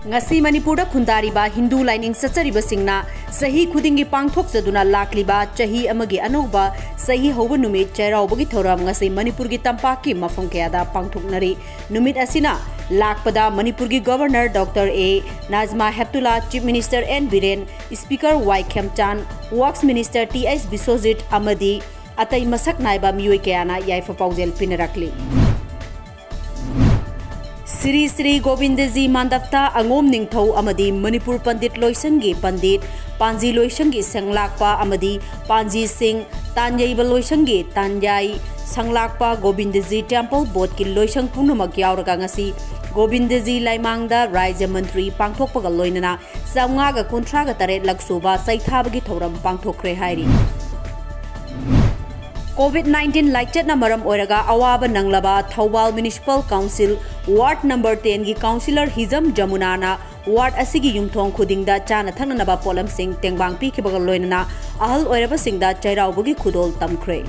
ngasi Manipur khundariba Hindu lining sacharibasinga sahi khudingi pangthokjaduna lakliba chahi amagi anoba sahi hoba numit chairauba gi thoram ngasi Manipur gi tampaki mafam kayada pangthoknari numit asina lakpada Manipur gi governor Dr. A Nazma Heptullah, Chief Minister N Biren, Speaker Y Khemchan, Works Minister T.S. Biswajit amadi atai masak naiba miyoi kayana yaifa paujel pinarakli Sri Sri Govindaji Mandapta Angom Ningthau amadi Manipur Pandit Loisangi Pandit Panji Loisangi Sanglakpa amadi Panji Singh Tanyaiba Loisangi Tanyai Sanglakpa Govindaji Temple Board ki Loisang Punamak yauraga ngasi Govindaji Laimangda Rajya Mantri pangthokpaga loinana Samngaga Kuntraga Taret Laksuba Saithabagi Thoram pangthokre hairi COVID-19 लाइचट मरम ओरगा अवाब नंगलबा Thoubal municipal council ward number 10 की councillor Hijam जमुनाना ward असिगी युमथोंग खुदिंगदा चाना थंगनबा पोलम सिंह तेंगबांग पीखिबग लोइनना अहल ओरबा सिंगदा चैराउबगी खुदोल तमख्रे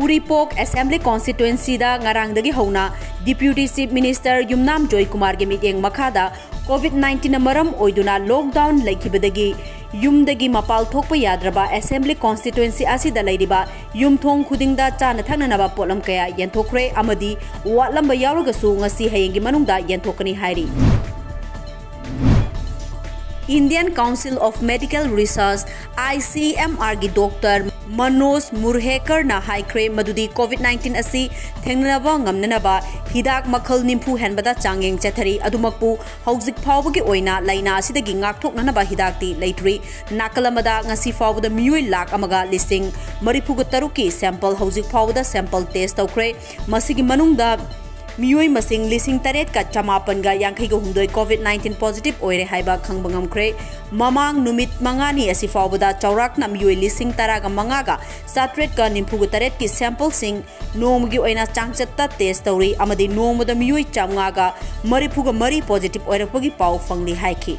उरीपोक असेंबली कॉन्स्टिट्युएंसी दा ngarangdagi hona deputy chief minister Yumnam Joykumar के मिटिंग मखादा COVID-19 मरम ओइदुना लॉकडाउन लैखिबदगी युमदगी मपाल थोकप याद्रबा असेंबली कॉन्स्टिट्युएंसी असिदा लैरिबा युमथोंग खुदिंगदा चाना थंगनबा पोलम कया यंथोखरे अमदी वाटलंबा यावरगसु ngasi hayenggi manungda yenthokani hairi Indian Council of Medical Research ICMR gi Dr. Manoj Murhekar na haikre madudi COVID-19 asi thengnaba ngamnanaba hidak makhal nimpu henbada changyeng chathari adumakpu hauzik phawbagi oina laina asidagi ngakthoknanaba hidakti leitri nakalamada ngasi phawbada miyoi lakh amaga listing marifuga taruki sample hauzik phawbada sample test tawkre masigi manungda मियोई मसिंग लिसिंग तरेट का चमापनगा यांखैगा हुमदोय COVID-19 positive ओइरे हाइबा खंगबंगमख्रे ममांग नुमित मंगानी असि फावबदा चौराकना मियोई लिसिंग तरागा मंगागा साट्रेट का निम्फुगा तरेट की sample सिंग नोमगी ओइना चांगचत्ता test तौरी अमदि नोमदा मियोई चामगागा मरिफुगा मरी positive ओइरपगी पाउ फंगली हाइखि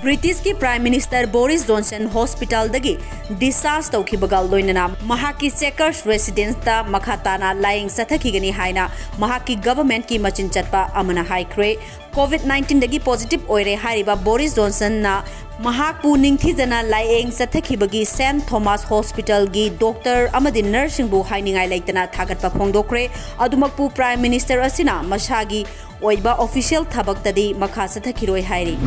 ब्रिटिश की prime minister Boris Johnson hospital दगी डिस्चार्ज तौखिबगा लोइनना महाकी चेकर्स रेसिडेंसता मखाताना लाइंग सथखिगनी हाइना महाकी गवर्नमेंट की मचिन चटपा अमना हाइख्रे COVID-19 दगी पॉजिटिव ओइरे हारिबा बोरिस जॉनसन ना महाकपु निंगथिजना लाइंग सथखिबगी सेंट थॉमस हॉस्पिटल की डॉक्टर अमदि नर्सिंगबु हाइनिंगाय लेतना थागतपा फोंगदोखरे अदुमकपु प्राइम मिनिस्टर असिना मसागी ओइबा ऑफिशियल थबक्तदी मखा सथखिरोय हाइरि